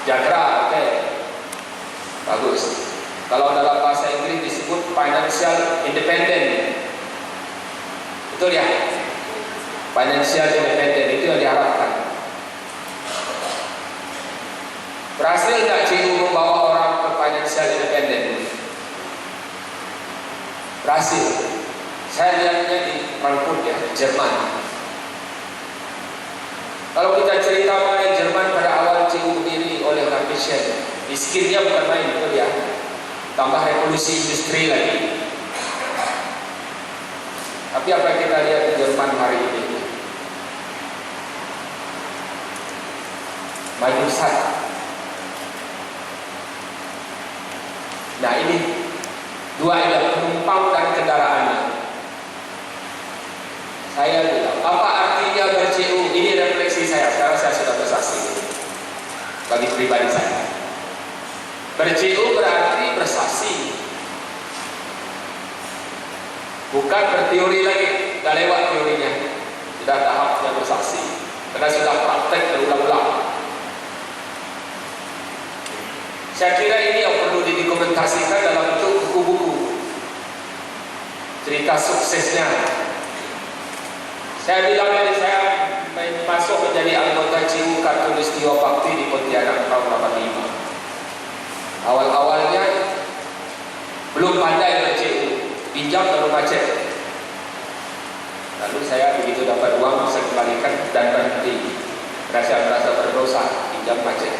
Jagra, oke. Bagus. Kalau dalam bahasa Inggris disebut financial independent. Betul ya? Financial independent itu yang diharapkan. Berhasil nggak CU membawa orang ke financial independent? Berhasil. Saya lihatnya di Frankfurt ya, Jerman. Kalau kita cerita mengenai Jerman, pada awal CU berdiri oleh Cartesian, miskinnya bukan main, betul ya? Tambah revolusi industri lagi. Tapi apa yang kita lihat di Jerman hari ini? Maju besar. Nah ini dua ya, penumpang dan kendaraannya. Saya bilang, apa artinya ber-CU? Ini refleksi saya. Sekarang saya sudah bersaksi bagi pribadi saya. Ber-CU berarti bersaksi, bukan berteori lagi. Sudah lewat teorinya, sudah tahapnya bersaksi, karena sudah praktek berulang-ulang. Saya kira ini yang perlu didokumentasikan dalam bentuk buku-buku cerita suksesnya. Saya bilang dari saya masuk menjadi anggota CU Khatulistiwa Bhakti di Pontianak tahun 85. Awal-awalnya belum pandai ber-CU, pinjam baru macet. Lalu saya begitu dapat uang saya kembalikan dan berhenti. Merasa berdosa, pinjam macet.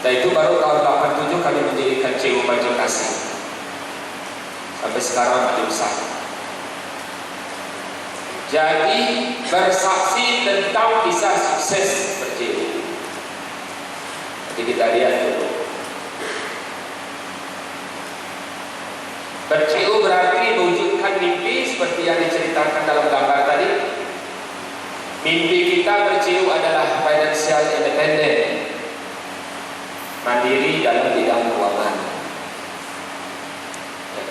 Dan itu baru tahun 87 kami mendirikan CU Banjar Kasih. Sampai sekarang masih besar. Jadi bersaksi tentang kisah sukses ber-CU. Jadi kita lihat dulu. Ber-CU berarti mewujudkan mimpi seperti yang diceritakan dalam gambar tadi. Mimpi kita ber-CU adalah financial independent, mandiri dalam bidang keuangan.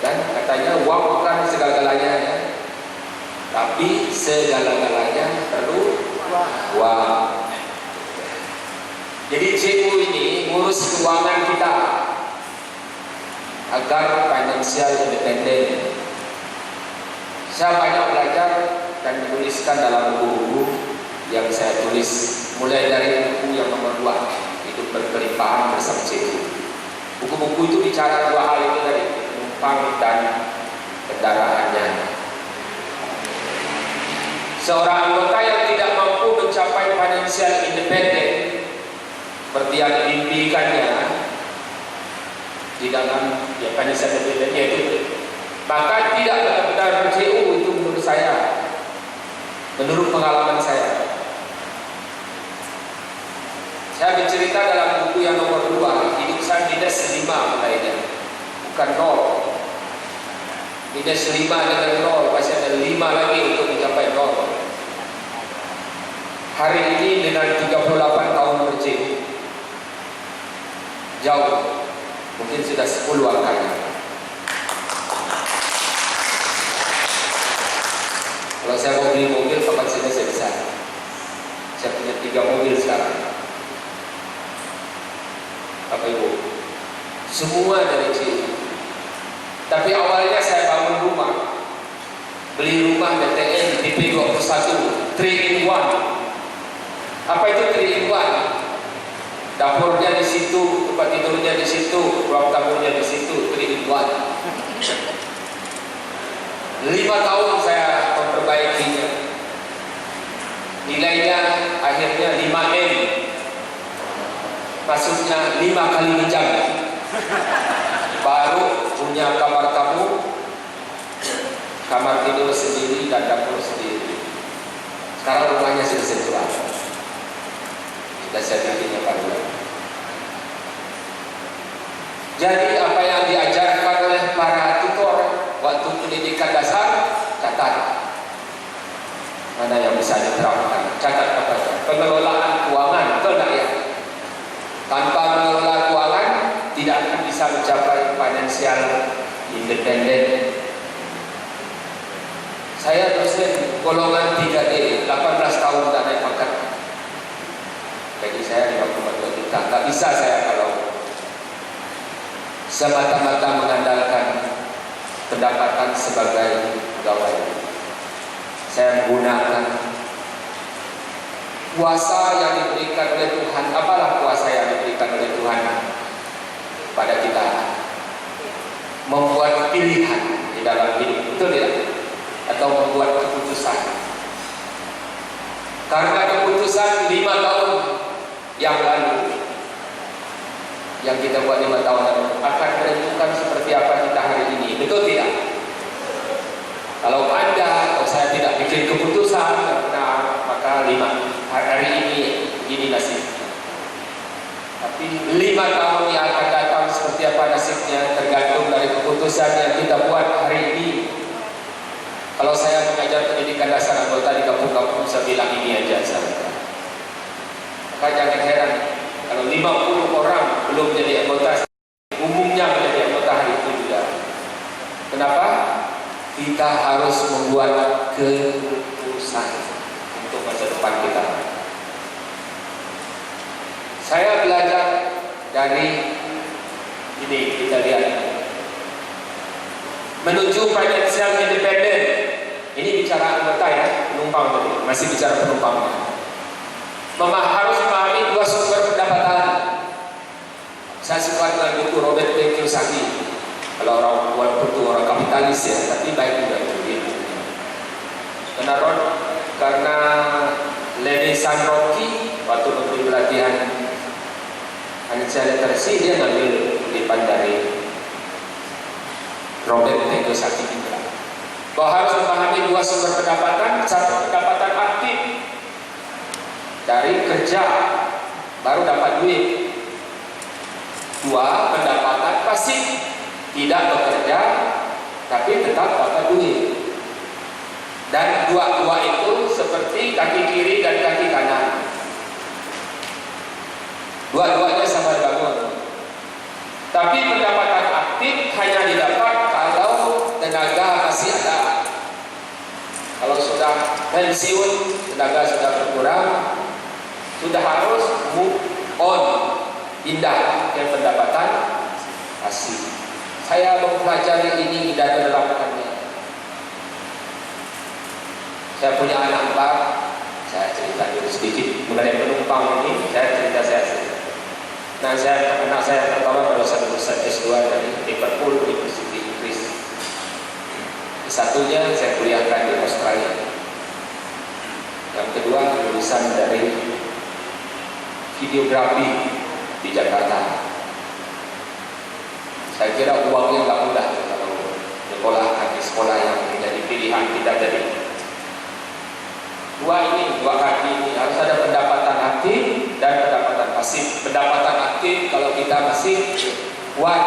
Dan katanya uang bukan segala-galanya ya, tapi segala-galanya perlu uang. Jadi CU ini ngurus keuangan kita agar financial independent. Saya banyak belajar dan menuliskan dalam buku-buku yang saya tulis, mulai dari buku yang nomor 2, Hidup Berkelimpahan bersama CU. Buku-buku itu bicara dua hal itu tadi, penumpang dan kendaraannya. Seorang anggota yang tidak mampu mencapai financial independent seperti yang diimpikannya di dalam financial independent itu, maka tidak benar-benar ber-CU. Itu menurut saya, menurut pengalaman saya. Saya bercerita dalam buku yang nomor 2, hidup saya minus 5 mulainya, bukan 0. Minus 5 dengan 0, masih ada 5 lagi untuk mencapai 0. Hari ini dengan 38 tahun ber-CU, jauh, mungkin sudah 10 angkanya. Kalau saya mau beli mobil, kapan sini saya bisa. Saya punya 3 mobil sekarang. Bapak Ibu, semua dari CU. Tapi awalnya saya bangun rumah, beli rumah BTN DP 21, 3 in 1. Apa itu 3 in 1? Dapurnya di situ, tempat tidurnya di situ, ruang tamunya di situ, 3 in 1. 5 tahun saya memperbaikinya. Nilainya akhirnya 5M. Maksudnya 5 kali jam. Baru punya kamar tamu, kamar tidur sendiri dan dapur sendiri. Sekarang rumahnya sudah saya jual. Sudah saya bikinnya baru. Jadi apa yang diajarkan oleh para tutor waktu pendidikan dasar, catat. Mana yang bisa diterapkan? Catat apa? Pengelolaan keuangan, betul tak ya? Tanpa mengelola keuangan, tidak akan bisa mencapai financial independent. Saya dosen golongan 3D, 18 tahun tak naik pangkat. Jadi saya 5,2 juta. Nggak bisa saya kalau semata-mata mengandalkan pendapatan sebagai pegawai. Saya menggunakan kuasa yang diberikan oleh Tuhan. Apalah kuasa yang diberikan oleh Tuhan pada kita? Membuat pilihan di dalam hidup, betul tidak? Atau membuat keputusan. Karena keputusan 5 tahun yang lalu, yang kita buat 5 tahun lalu, akan menentukan seperti apa kita hari ini, betul tidak? Kalau Anda atau saya tidak bikin keputusan, nah, maka 5 hari ini nasib. Tapi 5 tahun yang akan datang seperti apa nasibnya tergantung dari keputusan yang kita buat hari ini. Kalau saya mengajar pendidikan dasar anggota di kampung-kampung, saya bilang ini aja saja. Maka jangan heran kalau 50 orang belum jadi anggota, umumnya menjadi anggota hari itu juga. Kenapa? Kita harus membuat keputusan untuk masa depan kita. Saya belajar dari ini, kita lihat menuju financial independent. Ini bicara anggota ya, penumpang tadi, masih bicara penumpang. Harus memahami 2 sumber pendapatan. Saya suka dengan buku Robert Kiyosaki. Kalau orang walaupun itu orang kapitalis ya, tapi baik juga itu. Karena Lenny Sanroki waktu memberi pelatihan financial literacy, dia ngambil kutipan dari Robert Kiyosaki juga. Bahwa harus memahami 2 sumber pendapatan. Satu, pendapatan aktif dari kerja baru dapat duit. 2, pendapatan pasif, tidak bekerja tapi tetap dapat duit. Dan dua itu seperti kaki kiri dan kaki kanan, dua-duanya sama bangun. Tapi pendapatan aktif hanya didapat kalau tenaga masih ada. Kalau sudah pensiun, tenaga sudah berkurang, sudah harus move on, pindah ke pendapatan pasif. Saya mempelajari ini dan menerapkannya. Saya punya anak 4, saya cerita dulu sedikit mengenai penumpang ini. Saya cerita saya sendiri. Nah, anak saya pertama pada saat lulusan S2 dari Liverpool University Inggris. Satunya saya kuliahkan di Australia. Yang kedua lulusan dari videografi di Jakarta. Saya kira uangnya nggak mudah kalau sekolahkan di sekolah yang menjadi pilihan kita jadi. 2 kaki ini harus ada pendapatan aktif dan pendapatan pasif. Pendapatan aktif kalau kita masih kuat,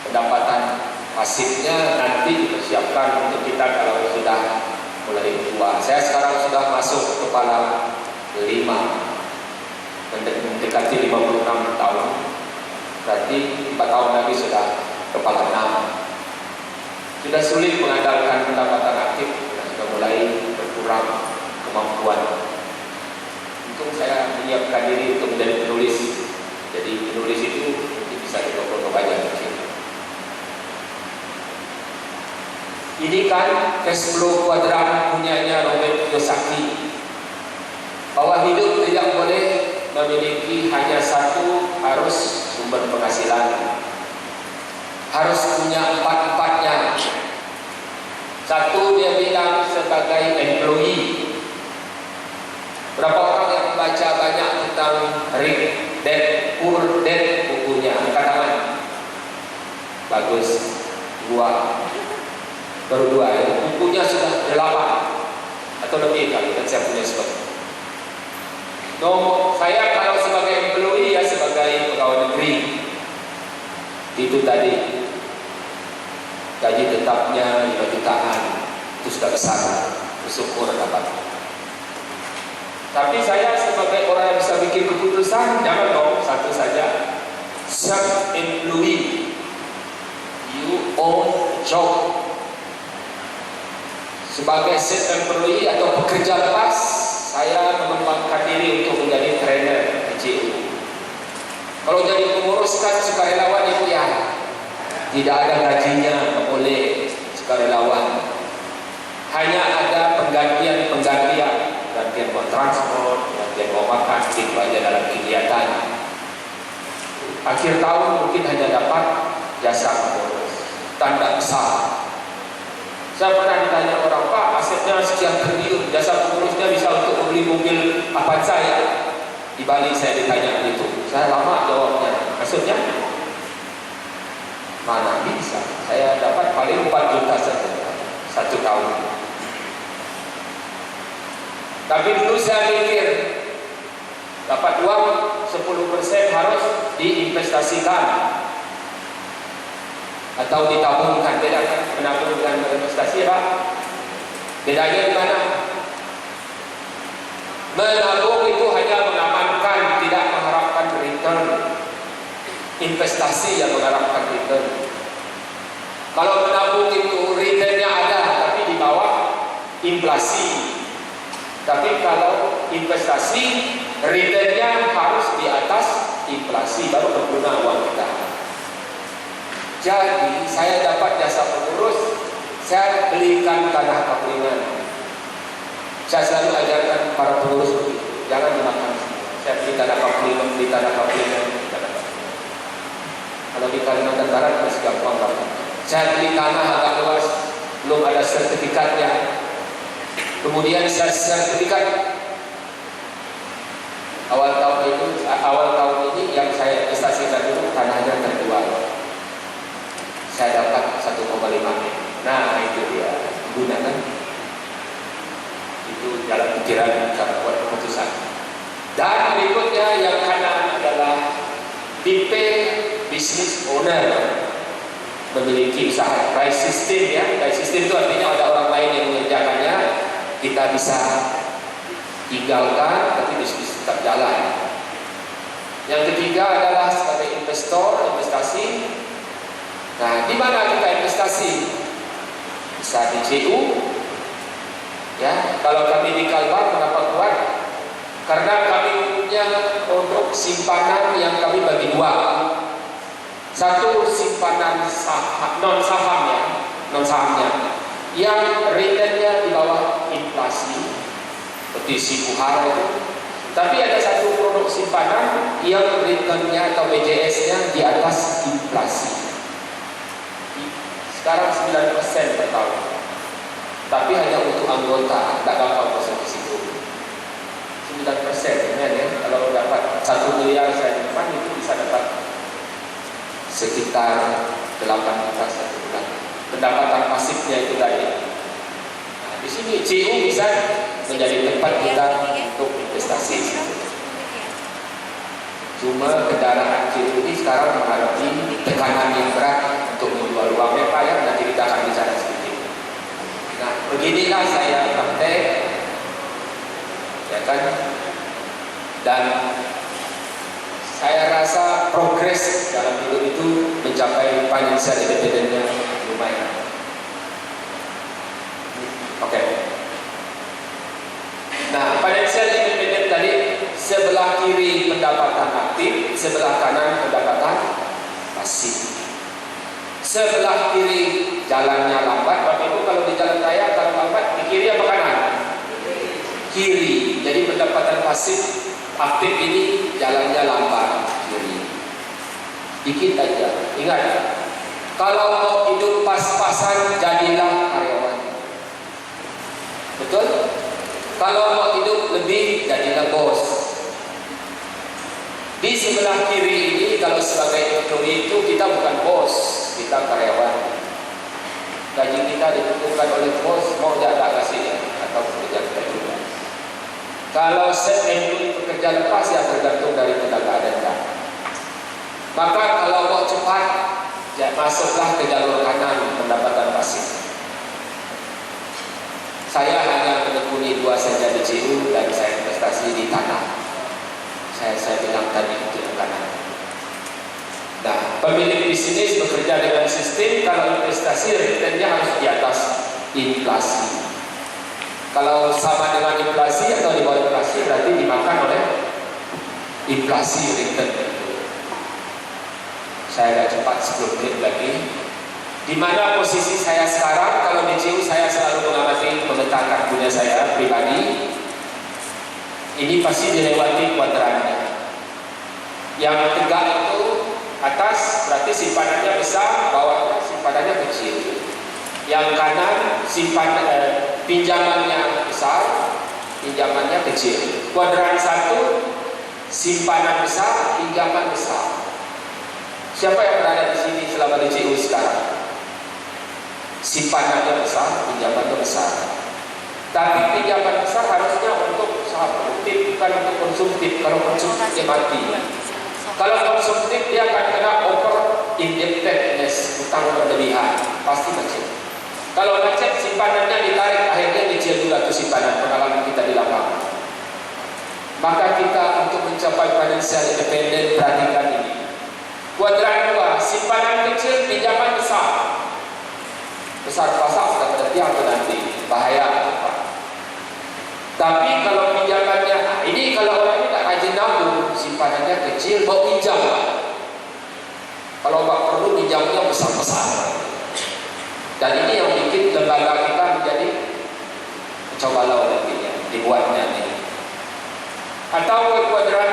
pendapatan pasifnya nanti dipersiapkan untuk kita kalau sudah mulai tua. Saya sekarang sudah masuk kepala 5, mendekati 56 tahun. Berarti 4 tahun lagi sudah kepala 6. Sudah sulit mengandalkan pendapatan aktif, sudah mulai berkurang kemampuan. Untung saya menyiapkan diri untuk menjadi penulis. Jadi penulis itu bisa di-toko banyak. Ini kan cash flow kuadran punyanya Robert Kiyosaki. Bahwa hidup tidak boleh memiliki hanya satu, harus sumber penghasilan. Harus punya 4-4-nya. Satu, dia bilang sebagai employee. Berapa orang yang membaca banyak tentang Rich Dad Poor Dad bukunya? Angkat tangan. Bagus. 2. Baru 2 ya. Bukunya sudah 8 atau lebih kali, dan saya punya sebab. Saya kalau sebagai employee ya sebagai pegawai negeri. Itu tadi gaji tetapnya 5 jutaan, itu sudah besar, bersyukur dapat. Tapi saya sebagai orang yang bisa bikin keputusan, jangan dong satu saja. Self-employee, you own job. Sebagai self-employee atau pekerja lepas, saya mengembangkan diri untuk menjadi trainer di CU. Kalau jadi pengurus kan sukarelawan itu ya, tidak ada gajinya oleh sukarelawan. Hanya ada penggantian mau transport, gantian mau makan, itu aja dalam kegiatan. Akhir tahun mungkin hanya dapat jasa pengurus, tanda besar. Saya pernah ditanya orang, Pak, asetnya sekian triliun, jasa pengurusnya bisa untuk membeli mobil Avanza ya? Di Bali saya ditanya begitu. Saya lama jawabnya. Maksudnya, mana bisa? Saya dapat paling 4 juta saja, 1 tahun. Tapi dulu saya mikir, dapat uang 10% harus diinvestasikan atau ditabungkan. Beda kan? Menabung dengan investasi, Pak. Bedanya di mana? Menabung itu hanya mengamankan, tidak mengharapkan return. Investasi yang mengharapkan return. Kalau menabung itu returnnya ada, tapi di bawah inflasi. Tapi kalau investasi, returnnya harus di atas inflasi, baru berguna uang kita. Jadi saya dapat jasa pengurus, saya belikan tanah kaplingan. Saya selalu ajarkan para pengurus begitu, jangan dimakan. Saya beli tanah kaplingan, beli tanah kaplingan. Kalau di Kalimantan Barat masih gampang banget. Saya beli tanah agak luas, belum ada sertifikatnya. Kemudian saya sertifikat awal tahun ini yang saya investasikan dulu tanahnya terjual. Saya dapat 1,5 M. Nah itu dia gunakan. Itu jalan pikiran cara buat keputusan. Dan berikutnya yang kanan adalah tipe business owner, memiliki usaha. Price system ya. Price system itu artinya ada orang lain yang mengerjakannya. Kita bisa tinggalkan, tapi bisnis tetap jalan. Yang ketiga adalah sebagai investor, investasi. Nah, di mana kita investasi? Bisa di CU. Ya, kalau kami di Kalbar, kenapa kuat? Karena kami punya produk simpanan yang kami bagi dua. Satu simpanan non sahamnya. Yang returnnya di bawah inflasi seperti Sipuhara itu. Tapi ada satu produk simpanan yang returnnya atau BJS-nya di atas inflasi. Sekarang 9% per tahun. Tapi hanya untuk anggota, tidak gampang masuk ke situ. 9% ya. Kalau dapat 1 miliar saya depan itu bisa dapat sekitar 8 juta 1 bulan. Pendapatan pasifnya itu tadi. Nah, di sini CU bisa menjadi tempat kita untuk investasi. Cuma kendaraan CU ini sekarang menghadapi tekanan yang berat untuk menjual uangnya, Pak, ya. Nanti kita akan bicara sedikit. Nah, beginilah saya praktek, ya kan? Dan saya rasa progres dalam hidup itu mencapai financial independence-nya lumayan. Oke. Nah, financial independence tadi sebelah kiri pendapatan aktif, sebelah kanan pendapatan pasif. Sebelah kiri jalannya lambat, Bapak Ibu kalau di jalan raya kalau lambat di kiri apa kanan? Kiri. Jadi pendapatan pasif aktif ini jalannya lambat kiri. Dikit aja. Ingat, kalau mau hidup pas-pasan jadilah karyawan. Betul? Kalau mau hidup lebih jadilah bos. Di sebelah kiri ini kalau sebagai employee itu kita bukan bos, kita karyawan. Gaji kita ditentukan oleh bos, mau tidak kasih atau pekerja kita juga. Kalau employee pekerja lepas ya tergantung dari keadaan Anda. Maka kalau mau cepat, ya masuklah ke jalur kanan pendapatan pasif. Saya hanya menekuni 2 saja di CU dan saya investasi di tanah. Saya bilang tadi itu yang kanan. Nah, pemilik bisnis bekerja dengan sistem kalau investasi returnnya harus di atas inflasi. Kalau sama dengan inflasi atau di bawah inflasi berarti dimakan oleh inflasi return. Saya agak cepat 10 menit lagi. Di mana posisi saya sekarang? Kalau di CU saya selalu mengamati memetakan punya saya pribadi. Ini pasti dilewati kuadrannya. Yang tegak itu atas berarti simpanannya besar, bawahnya simpanannya kecil. Yang kanan pinjamannya besar, pinjamannya kecil. Kuadran 1 simpanan besar, pinjaman besar. Siapa yang berada di sini selama di CU sekarang? Simpanannya besar, pinjamannya besar. Tapi pinjaman besar harusnya untuk usaha produktif, bukan untuk konsumtif. Kalau konsumtif dia mati. Kalau konsumtif dia akan kena over indebtedness, utang berlebihan, pasti macet. Kalau macet simpanannya ditarik, akhirnya dicil juga itu simpanan, pengalaman kita di lapangan. Maka kita untuk mencapai financial independent perhatikan ini. Kuadran 2, simpanan kecil, pinjaman besar. Besar pasar sudah berarti apa nanti? Bahaya. Tapi kalau pinjamannya, ini kalau orang ini tak rajin nabung, simpanannya kecil, mau pinjam. Kalau tak perlu pinjamnya besar-besar. Dan ini yang bikin lembaga kita menjadi kacau balau nantinya, dibuatnya ini. Atau kuadran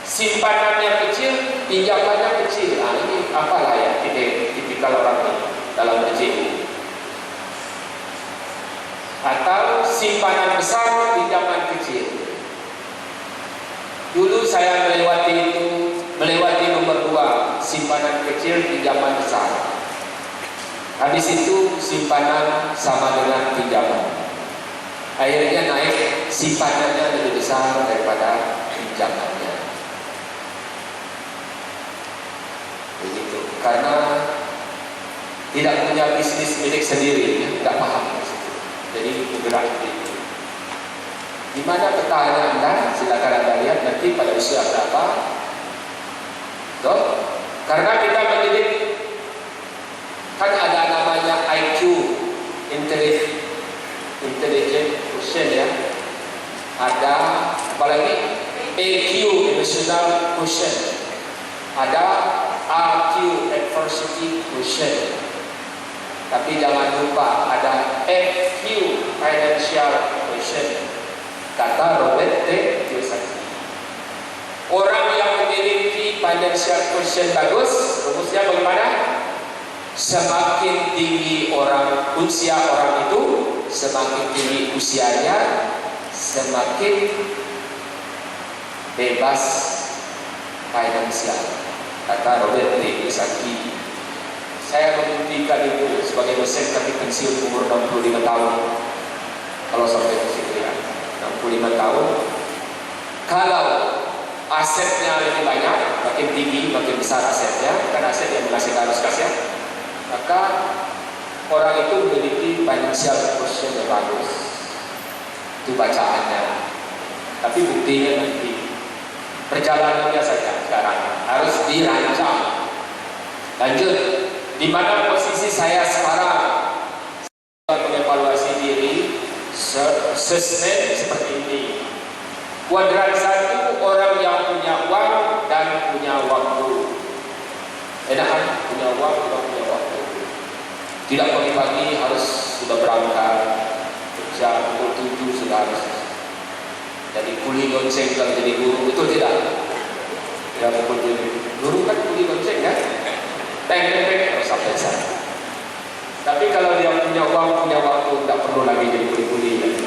simpanannya kecil, pinjamannya kecil. Nah ini apalah ya tipikal orang ini dalam BCU. Atau simpanan besar, pinjaman kecil. Dulu saya melewati nomor 2, simpanan kecil, pinjaman besar. Habis itu simpanan sama dengan pinjaman. Akhirnya naik, simpanannya lebih besar daripada pinjamannya. Begitu. Karena tidak punya bisnis milik sendiri, tidak paham. Jadi bergerak begitu. Di mana petanya Anda? Silakan Anda lihat nanti pada usia berapa. Betul? Karena kita mendidik, kan ada namanya IQ, intelligent quotient ya. Ada apalagi EQ, emotional quotient. Ada RQ, adversity quotient. Tapi jangan lupa ada FQ, financial quotient. Kata Robert T. Kiyosaki. Orang yang memiliki financial quotient bagus, rumusnya bagaimana? Semakin tinggi usia orang itu, semakin tinggi usianya, semakin bebas finansial. Kata Robert T. Kiyosaki. Saya membuktikan itu sebagai dosen tapi pensiun umur 65 tahun. Kalau sampai ke situ ya, 65 tahun. Kalau asetnya lebih banyak, makin tinggi, makin besar asetnya, kan aset yang menghasilkan harus kasih, maka orang itu memiliki financial quotient yang bagus. Itu bacaannya. Tapi buktinya nanti perjalanannya saja sekarang harus dirancang. Lanjut. Di mana posisi saya sekarang? Saya mengevaluasi diri, assessment seperti ini. Kuadran 1, orang yang punya uang dan punya waktu. Enak kan? Punya uang dan punya waktu. Tidak pagi-pagi harus sudah berangkat kerja, pukul 7 sudah harus jadi kuli lonceng kalau jadi guru, betul tidak? Ya pukul 7. Guru kan kuli lonceng kan? Teng-teng harus sampai sana. Tapi kalau dia punya uang, punya waktu, tidak perlu lagi jadi kuli-kuli.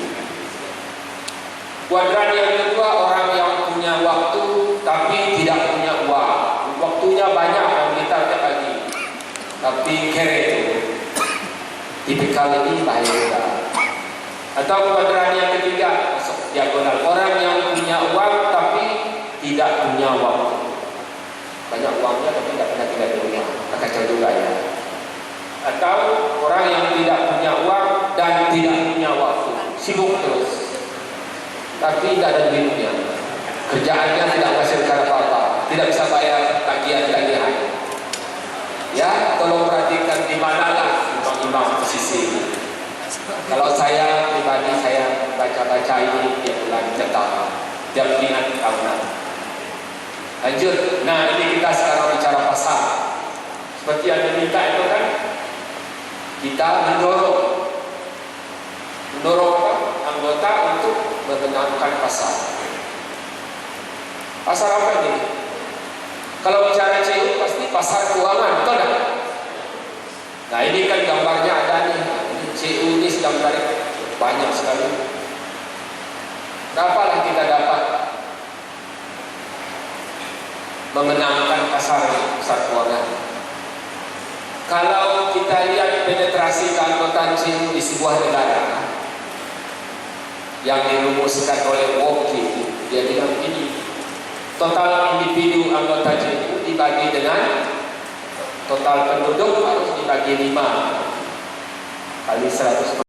Kuadran yang kedua, orang yang punya waktu tapi tidak punya uang. Waktunya banyak dan kita tiap pagi, tapi kere itu. Tipikal ini bahaya juga. Atau kuadran yang ketiga, masuk diagonal, orang yang punya uang tapi tidak punya waktu. Banyak uangnya tapi tidak pernah tinggal di rumah, kacau juga ya. Atau orang yang tidak punya uang dan tidak punya waktu, sibuk terus, tapi tidak ada duitnya, kerjaannya tidak menghasilkan apa-apa, tidak bisa bayar tagihan-tagihan. Ya, tolong perhatikan di manalah imam-imam posisi. Kalau saya pribadi Saya baca ini tiap bulan tiap ingat tahunan. Lanjut. Nah, ini kita sekarang bicara pasar. Seperti yang diminta itu kan, kita mendorong apa? Anggota untuk mengenalkan pasar. Pasar apa ini? Kalau bicara CU pasti pasar keuangan, betul tak? Nah, ini kan gambarnya ada nih. Ini CU ini sedang tarik banyak sekali. Berapalah kita dapat mengenalkan pasar keuangan? Kalau kita lihat penetrasi keanggotaan CU di sebuah negara yang dirumuskan oleh Woki, dia bilang begini, total individu anggota CU dibagi dengan total penduduk harus dibagi 5 kali 100%.